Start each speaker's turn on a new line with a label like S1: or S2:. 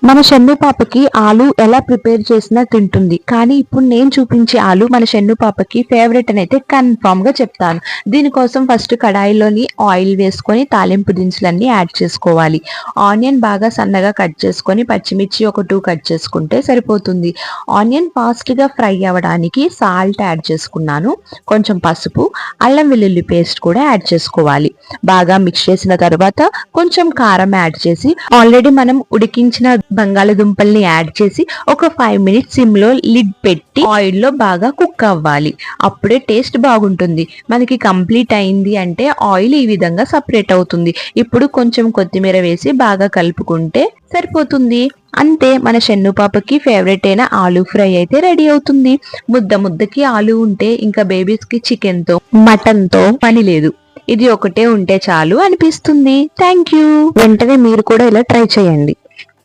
S1: మన షన్ను పాపకి ఆలు ఎలా ప్రిపేర్ చేసినా తింటుంది. కానీ ఇప్పుడు నేను చూపించే ఆలు మన షన్ను పాపకి ఫేవరెట్ అని అయితే కన్ఫామ్ గా చెప్తాను. దీనికోసం ఫస్ట్ కడాయిలోని ఆయిల్ వేసుకొని తాలింపు దినుసులన్నీ యాడ్ చేసుకోవాలి. ఆనియన్ బాగా సన్నగా కట్ చేసుకొని పచ్చిమిర్చి ఒక 2 కట్ చేసుకుంటే సరిపోతుంది. ఆనియన్ ఫాస్ట్ గా ఫ్రై అవ్వడానికి సాల్ట్ యాడ్ చేసుకున్నాను. కొంచెం పసుపు, అల్లం వెల్లుల్లి పేస్ట్ కూడా యాడ్ చేసుకోవాలి. బాగా మిక్స్ చేసిన తర్వాత కొంచెం కారం యాడ్ చేసి ఆల్రెడీ మనం ఉడికించిన బంగాళదుంపల్ని యాడ్ చేసి ఒక 5 మినిట్స్ సిమ్ లో లిడ్ పెట్టి ఆయిల్ లో బాగా కుక్ అవ్వాలి. అప్పుడే టేస్ట్ బాగుంటుంది. మనకి కంప్లీట్ అయింది అంటే ఆయిల్ ఈ విధంగా సపరేట్ అవుతుంది. ఇప్పుడు కొంచెం కొత్తిమీర వేసి బాగా కలుపుకుంటే సరిపోతుంది. అంతే, మన షన్ను పాపకి ఫేవరెట్ అయిన ఆలూ ఫ్రై అయితే రెడీ అవుతుంది. ముద్దకి ఆలు ఉంటే ఇంకా బేబీస్ కి చికెన్ తో మటన్ తో పని లేదు. ఇది ఒకటే ఉంటే చాలు అనిపిస్తుంది. Thank you. వెంటనే మీరు కూడా ఇలా ట్రై చేయండి.